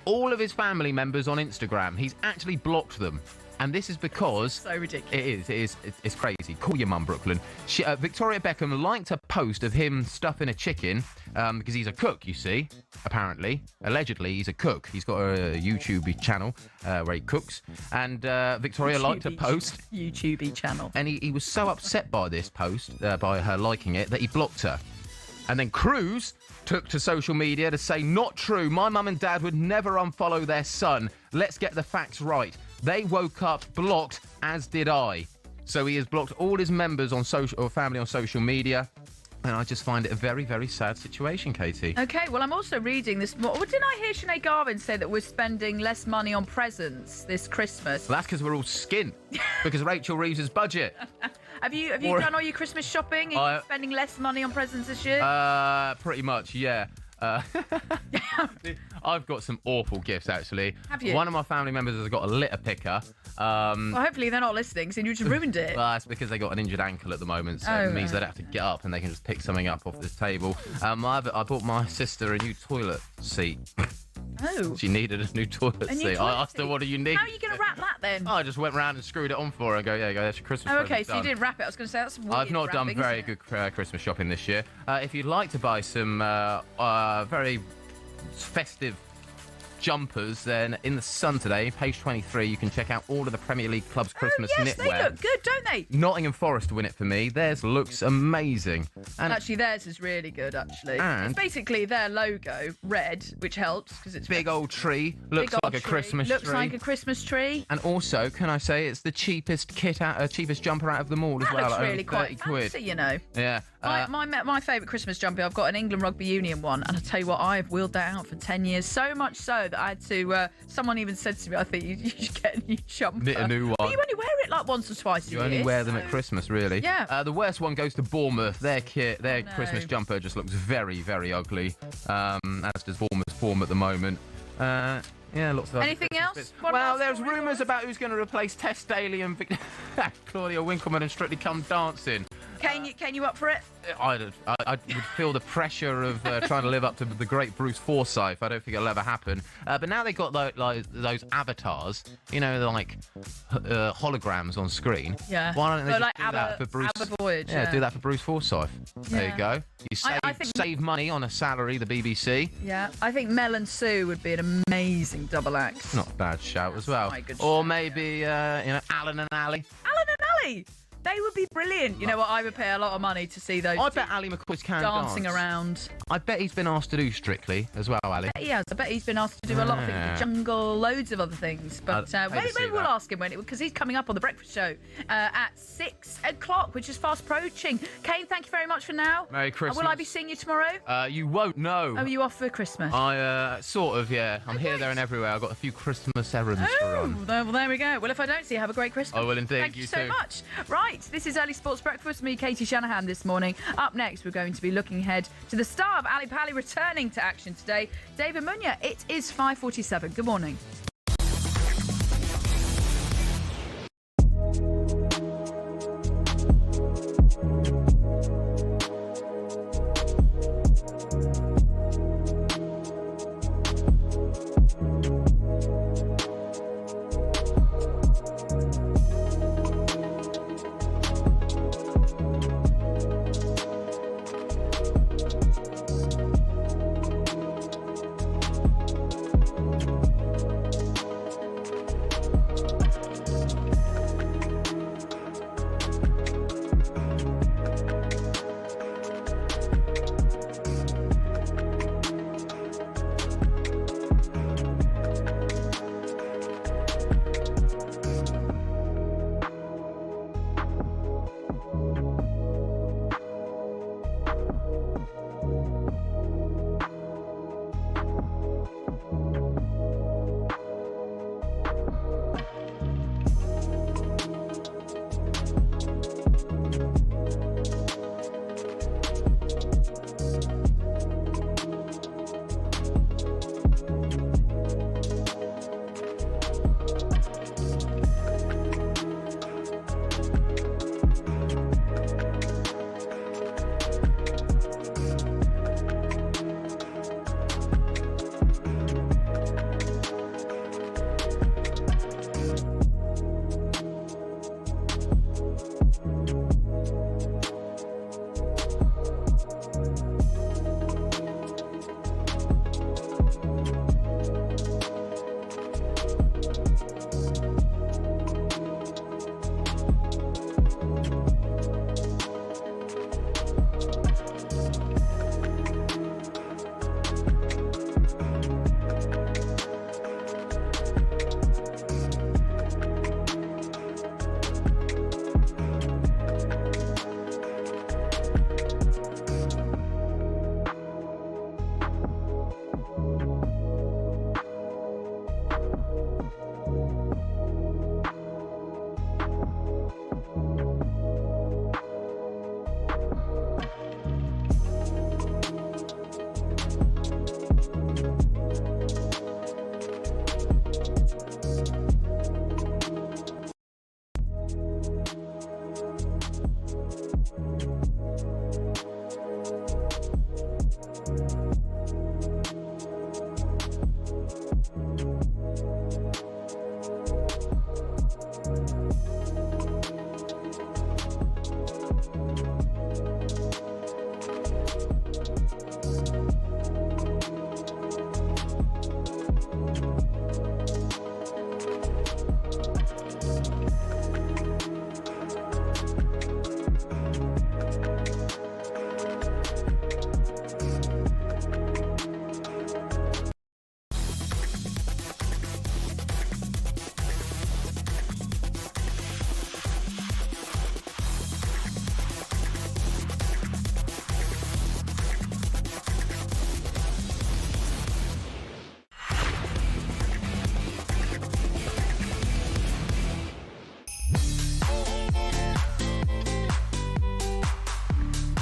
all of his family members on Instagram. He's actually blocked them. And this is because... So ridiculous. It is. It's crazy. Call your mum, Brooklyn. Victoria Beckham liked a post of him stuffing a chicken because he's a cook, you see, apparently. Allegedly, he's a cook. He's got a YouTube channel where he cooks. And Victoria liked a post. YouTube channel. And he was so upset by this post, by her liking it, that he blocked her. And then Cruz took to social media to say, not true. My mum and dad would never unfollow their son. Let's get the facts right. They woke up blocked, as did I. So he has blocked all his members on social or family on social media. and I just find it a very, very sad situation, Katie. Okay, well, I'm also reading this. Didn't I hear Sinead Garvin say that we're spending less money on presents this Christmas? Well, that's because we're all skint, because Rachel Reeves' budget. Have you done all your Christmas shopping? Are you spending less money on presents this year? Pretty much, yeah. I've got some awful gifts, actually. Have you? One of my family members has got a litter picker. Well, hopefully they're not listening, so you just ruined it. Well, that's because they got an injured ankle at the moment, so it means they'd have to get up and they can just pick something up off this table. I bought my sister a new toilet seat. Oh. She needed a new toilet seat. I asked her, what do you need? How are you going to wrap that then? I just went round and screwed it on for her and go, yeah, that's your Christmas present. Okay, so you did wrap it. I was going to say, that's weird. I've not done very good Christmas shopping this year. If you'd like to buy some very festive jumpers, then in the Sun today, page 23, you can check out all of the Premier League clubs' Christmas knitwear. They look good, don't they? Nottingham Forest win it for me. Theirs looks amazing. And actually, theirs is really good, actually. And it's basically their logo, red, which helps because it's big old tree. Looks like a Christmas tree. Looks like a Christmas tree. And also, can I say, it's the cheapest cheapest jumper out of them all as well. Looks really quite fancy, you know. Yeah. My favourite Christmas jumper, I've got an England Rugby Union one, and I tell you what, I've wheeled that out for 10 years. So much so that I had to. Someone even said to me, "I think you should get a new jumper." Knit a new one. But you only wear it like once or twice a year. You only wear them at Christmas, really. Yeah. The worst one goes to Bournemouth. Their Christmas jumper just looks very, very ugly. As does Bournemouth's form at the moment. Yeah, lots of anything else? Well, there's rumours about who's going to replace Tess Daly and Claudia Winkleman and Strictly Come Dancing. Can you up for it? I would feel the pressure of trying to live up to the great Bruce Forsyth. I don't think it'll ever happen. But now they've got those avatars, you know, like holograms on screen. Yeah. Why don't they just like do that for Bruce? Voyage, yeah, do that for Bruce Forsyth. There you go. You save money on a salary, the BBC. Yeah, I think Mel and Sue would be an amazing double act. Not a bad shout as well. Good or shout, maybe Alan and Ali. Alan and Ali. They would be brilliant. You know what? I would pay a lot of money to see those. I bet Ali McCoy can dancing around. I bet he's been asked to do Strictly as well, Ali. He has. I bet he's been asked to do a lot of things. The Jungle, loads of other things. But maybe we'll ask him because he's coming up on the Breakfast Show at 6 o'clock, which is fast approaching. Kane, thank you very much for now. Merry Christmas. Will I be seeing you tomorrow? You won't know. Oh, are you off for Christmas? I sort of, yeah. I'm here, there, and everywhere. I've got a few Christmas errands to run. Well, there we go. Well, if I don't see you, have a great Christmas. I will indeed. Thank you so too. much. Right, this is Early Sports Breakfast. Me, Katie Shanahan, this morning. Up next, we're going to be looking ahead to the star of Ali Pali returning to action today, David Munya. It is 5:47. Good morning.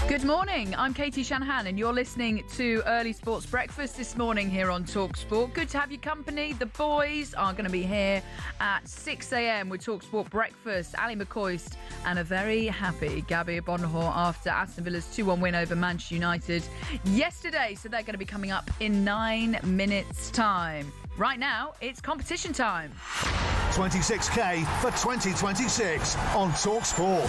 Good morning, I'm Katie Shanahan and you're listening to Early Sports Breakfast this morning here on TalkSport. Good to have your company. The boys are going to be here at 6 a.m. with TalkSport Breakfast. Ali McCoist and a very happy Gabby Bonhor after Aston Villa's 2-1 win over Manchester United yesterday. So they're going to be coming up in 9 minutes' time. Right now, it's competition time. 26k for 2026 on TalkSport.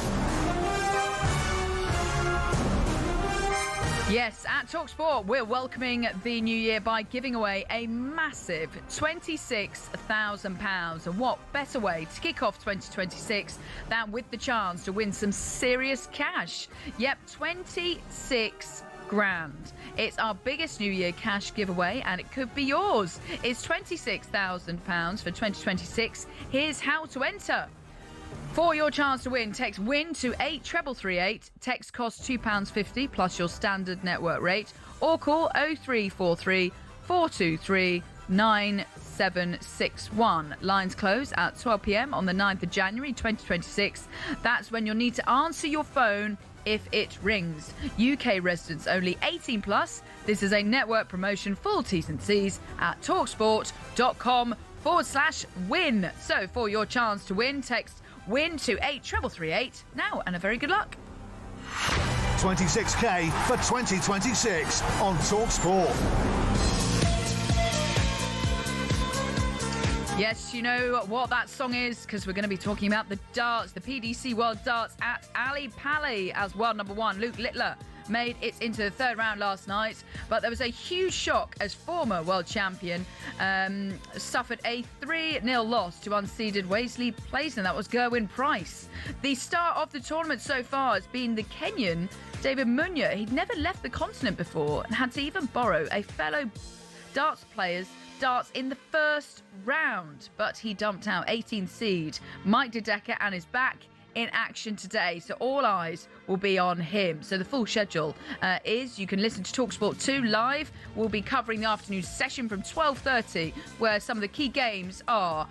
Yes, at TalkSport, we're welcoming the new year by giving away a massive £26,000. And what better way to kick off 2026 than with the chance to win some serious cash? Yep, 26 grand. It's our biggest New Year cash giveaway and it could be yours. It's £26,000 for 2026. Here's how to enter. For your chance to win, text WIN to 83338. Text costs £2.50 plus your standard network rate, or call 0343 423 9761. Lines close at 12 p.m. on the 9th of January 2026. That's when you'll need to answer your phone if it rings. UK residents only 18 plus. This is a network promotion. Full T's and C's at talksport.com/win. So for your chance to win, text WIN to 83338 now, and a very good luck. 26k for 2026 on TalkSport. Yes, you know what that song is, because we're going to be talking about the darts, the PDC World Darts at Ali Pali, as world number one Luke Littler made it into the third round last night. But there was a huge shock as former world champion suffered a 3-0 loss to unseeded Wesley Playson. That was Gerwin Price. The star of the tournament so far has been the Kenyan David Munya. He'd never left the continent before and had to even borrow a fellow darts player's darts in the first round. But he dumped out 18th seed Mike Dedeker and is back in action today, so all eyes will be on him. So the full schedule is you can listen to TalkSport 2 live. We'll be covering the afternoon session from 12:30, where some of the key games are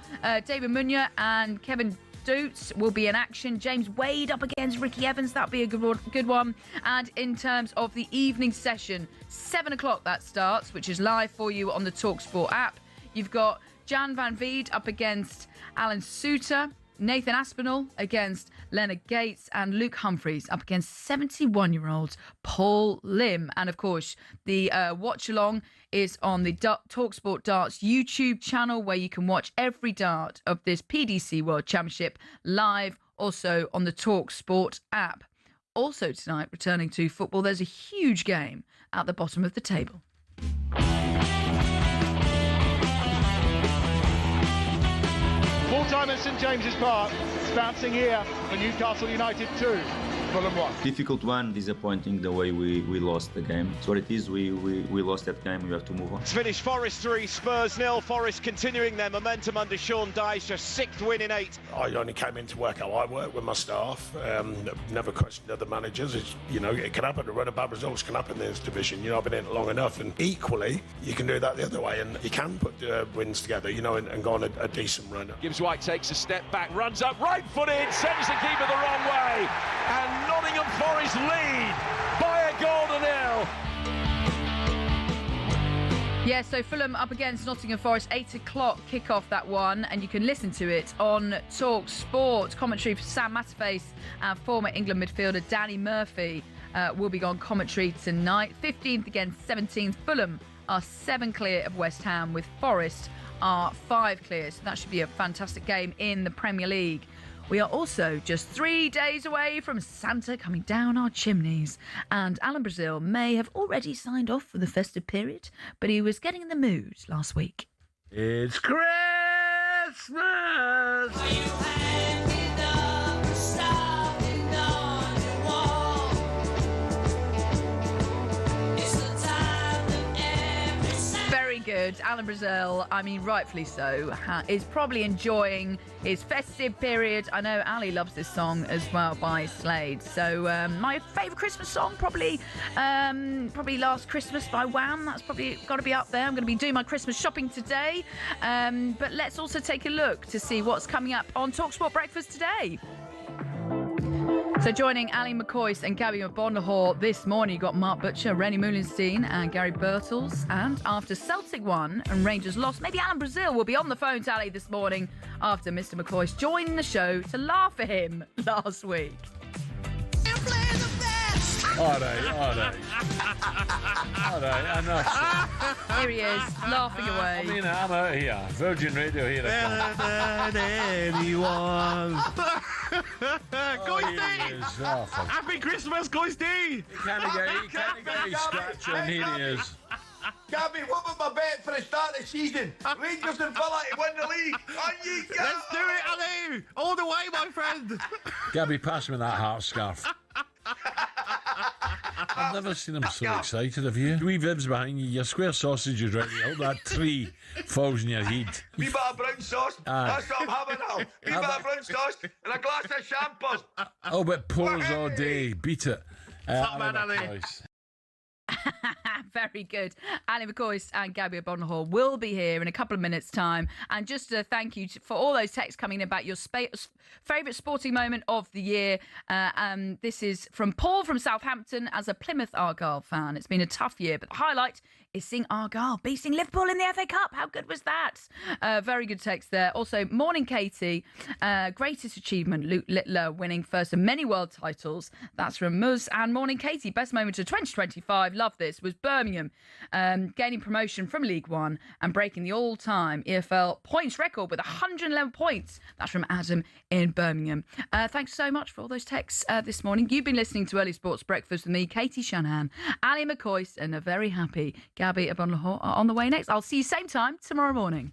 David Munya and Kevin Doots will be in action. James Wade up against Ricky Evans. That'll be a good one. And in terms of the evening session, 7 o'clock that starts, which is live for you on the TalkSport app. You've got Jan van Vliet up against Alan Suter, Nathan Aspinall against Leonard Gates, and Luke Humphreys up against 71-year-old Paul Lim. And of course, the watch-along is on the TalkSport Darts YouTube channel, where you can watch every dart of this PDC World Championship live, also on the TalkSport app. Also tonight, returning to football, there's a huge game at the bottom of the table. Full time at St James's Park. It's bouncing here for Newcastle United 2, Fulham 1. Difficult one, disappointing the way we lost the game. It's what it is, we lost that game, we have to move on. It's finished Forest 3, Spurs 0. Forest continuing their momentum under Sean Dyche, their 6th win in 8. I only came in to work how I work with my staff. Never questioned other managers. It can happen. A run of bad results can happen in this division. I've been in it long enough, and equally, you can do that the other way, and you can put wins together, and go on a decent run. Gibbs White takes a step back, runs up, right-footed, sends the keeper the wrong way, and Nottingham Forest lead by a goal to 0. Yeah, so Fulham up against Nottingham Forest, 8 o'clock kick-off that one, and you can listen to it on TalkSport. Commentary for Sam Matterface and former England midfielder Danny Murphy will be on commentary tonight. 15th against 17th. Fulham are 7 clear of West Ham, with Forest are 5 clear. So that should be a fantastic game in the Premier League. We are also just 3 days away from Santa coming down our chimneys. And Alan Brazil may have already signed off for the festive period, but he was getting in the mood last week. It's Christmas! Good. Alan Brazil, I mean, rightfully so, is probably enjoying his festive period. I know Ali loves this song as well by Slade. So my favourite Christmas song, probably Last Christmas by Wham. That's probably got to be up there. I'm going to be doing my Christmas shopping today. But let's also take a look to see what's coming up on TalkSport Breakfast today. So joining Ali McCoist and Gabby McBondahor this morning, you got Mark Butcher, Rennie Moulinstein and Gary Birtles. And after Celtic won and Rangers lost, maybe Alan Brazil will be on the phone to Ali this morning after Mr. McCoist joined the show to laugh at him last week. All right, I know. Here he is, laughing away. I mean, I'm out here. Virgin Radio here. Anyone. Goisty! Happy Christmas, Goisty! He can't get his scratch on. Here he is. Gabby, what was my bet for the start of the season? Rangers and Villa to win the league. Let's do it, Ali! All the way, my friend! Gabby, pass me that heart scarf. I've never seen him so excited. Have you? Wee Vibs behind you. Your square sausage is ready. All that tree falls in your head. Wee bit of brown sauce. That's what I'm having now. Wee bit of brown sauce and a glass of champagne. Oh, but pause all day. Beat it. Top man, Ali. Very good. Ali McCoist and Gabby McBondahor will be here in a couple of minutes' time. And just a thank you for all those texts coming in about your favourite sporting moment of the year. This is from Paul from Southampton as a Plymouth Argyle fan. It's been a tough year, but the highlight is seeing Argyle beating Liverpool in the FA Cup. How good was that? Very good text there. Also, morning, Katie. Greatest achievement, Luke Littler winning first of many world titles. That's from Muz. And morning, Katie. Best moment of 2025. Love this. Was Birmingham gaining promotion from League One and breaking the all-time EFL points record with 111 points. That's from Adam in Birmingham. Thanks so much for all those texts this morning. You've been listening to Early Sports Breakfast with me, Katie Shanahan, Ali McCoist, and a very happy Gabby McBondahor are on the way next. I'll see you same time tomorrow morning.